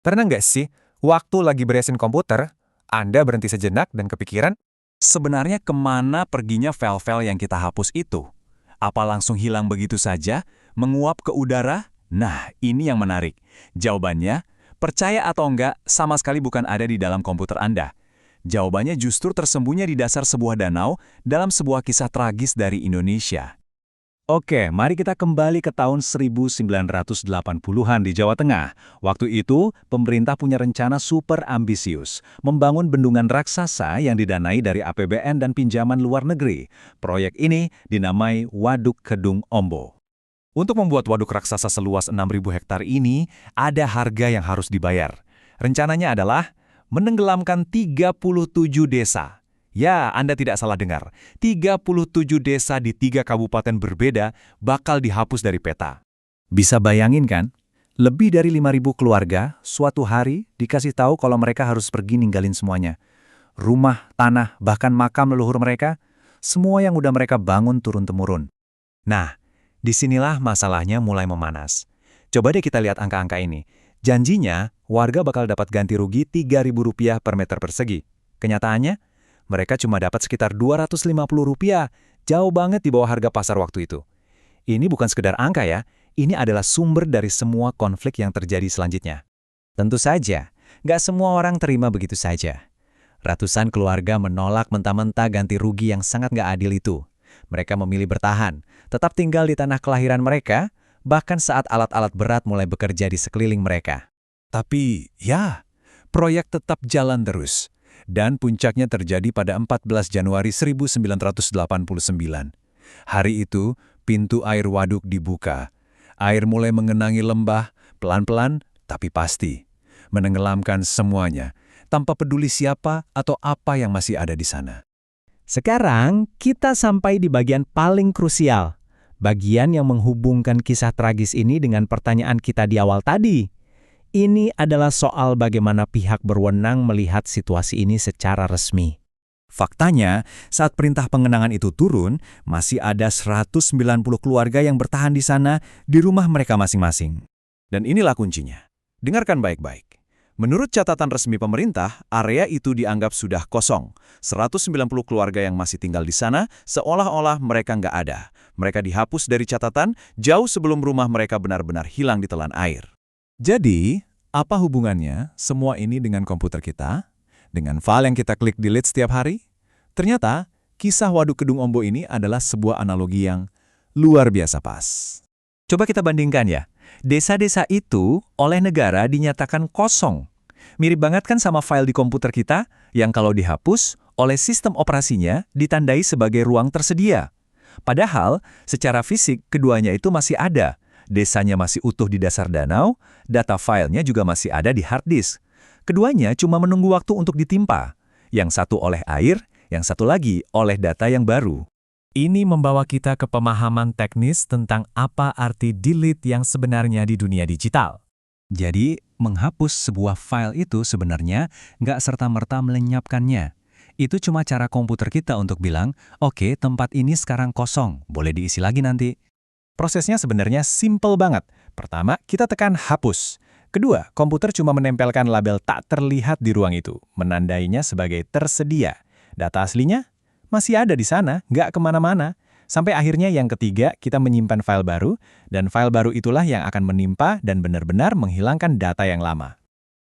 Pernah nggak sih, waktu lagi beresin komputer, Anda berhenti sejenak dan kepikiran, Sebenarnya kemana perginya file-file yang kita hapus itu? Apa langsung hilang begitu saja? Menguap ke udara? Nah, ini yang menarik. Jawabannya, percaya atau enggak, sama sekali bukan ada di dalam komputer Anda. Jawabannya justru tersembunyi di dasar sebuah danau dalam sebuah kisah tragis dari Indonesia. Oke, mari kita kembali ke tahun 1980-an di Jawa Tengah. Waktu itu, pemerintah punya rencana super ambisius, membangun bendungan raksasa yang didanai dari APBN dan pinjaman luar negeri. Proyek ini dinamai Waduk Kedung Ombo. untuk membuat waduk raksasa seluas 6.000 hektar ini, ada harga yang harus dibayar. Rencananya adalah menenggelamkan 37 desa. Ya, Anda tidak salah dengar. 37 desa di 3 kabupaten berbeda bakal dihapus dari peta. Bisa bayangin kan? Lebih dari 5.000 keluarga, suatu hari dikasih tahu kalau mereka harus pergi ninggalin semuanya. Rumah, tanah, bahkan makam leluhur mereka, semua yang udah mereka bangun turun-temurun. Nah, disinilah masalahnya mulai memanas. Coba deh kita lihat angka-angka ini. Janjinya, warga bakal dapat ganti rugi Rp3.000 per meter persegi. Kenyataannya, mereka cuma dapat sekitar Rp250, jauh banget di bawah harga pasar waktu itu. Ini bukan sekedar angka ya, ini adalah sumber dari semua konflik yang terjadi selanjutnya. Tentu saja, nggak semua orang terima begitu saja. Ratusan keluarga menolak mentah-mentah ganti rugi yang sangat nggak adil itu. Mereka memilih bertahan, tetap tinggal di tanah kelahiran mereka, bahkan saat alat-alat berat mulai bekerja di sekeliling mereka. Tapi, ya, proyek tetap jalan terus. Dan puncaknya terjadi pada 14 Januari 1989. Hari itu, pintu air waduk dibuka. Air mulai mengenangi lembah, pelan-pelan tapi pasti. Menenggelamkan semuanya, tanpa peduli siapa atau apa yang masih ada di sana. Sekarang kita sampai di bagian paling krusial. Bagian yang menghubungkan kisah tragis ini dengan pertanyaan kita di awal tadi. Ini adalah soal bagaimana pihak berwenang melihat situasi ini secara resmi. Faktanya, saat perintah pengenangan itu turun, masih ada 190 keluarga yang bertahan di sana di rumah mereka masing-masing. Dan inilah kuncinya. Dengarkan baik-baik. Menurut catatan resmi pemerintah, area itu dianggap sudah kosong. 190 keluarga yang masih tinggal di sana seolah-olah mereka nggak ada. Mereka dihapus dari catatan jauh sebelum rumah mereka benar-benar hilang ditelan air. Jadi, apa hubungannya semua ini dengan komputer kita? Dengan file yang kita klik delete setiap hari? Ternyata, kisah Waduk Kedung Ombo ini adalah sebuah analogi yang luar biasa pas. Coba kita bandingkan ya. Desa-desa itu oleh negara dinyatakan kosong. Mirip banget kan sama file di komputer kita yang kalau dihapus, oleh sistem operasinya ditandai sebagai ruang tersedia. Padahal, secara fisik keduanya itu masih ada. Desanya masih utuh di dasar danau, data filenya juga masih ada di hard disk. Keduanya cuma menunggu waktu untuk ditimpa. Yang satu oleh air, yang satu lagi oleh data yang baru. Ini membawa kita ke pemahaman teknis tentang apa arti delete yang sebenarnya di dunia digital. Jadi, menghapus sebuah file itu sebenarnya nggak serta-merta melenyapkannya. Itu cuma cara komputer kita untuk bilang, oke, tempat ini sekarang kosong, boleh diisi lagi nanti. Prosesnya sebenarnya simple banget. Pertama, kita tekan hapus. Kedua, komputer cuma menempelkan label tak terlihat di ruang itu, menandainya sebagai tersedia. Data aslinya masih ada di sana, nggak kemana-mana. Sampai akhirnya yang ketiga, kita menyimpan file baru, dan file baru itulah yang akan menimpa dan benar-benar menghilangkan data yang lama.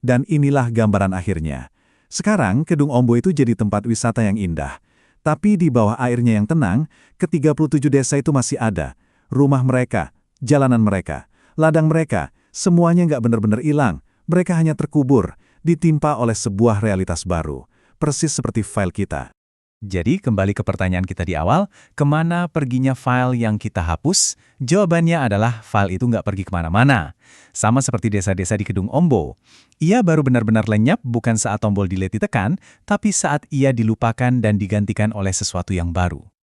Dan inilah gambaran akhirnya. Sekarang, Kedung Ombo itu jadi tempat wisata yang indah. Tapi di bawah airnya yang tenang, ke-37 desa itu masih ada. Rumah mereka, jalanan mereka, ladang mereka, semuanya nggak benar-benar hilang. Mereka hanya terkubur, ditimpa oleh sebuah realitas baru. Persis seperti file kita. Jadi, kembali ke pertanyaan kita di awal, kemana perginya file yang kita hapus? Jawabannya adalah file itu nggak pergi kemana-mana. Sama seperti desa-desa di Kedung Ombo. Ia baru benar-benar lenyap bukan saat tombol delete ditekan, tapi saat ia dilupakan dan digantikan oleh sesuatu yang baru.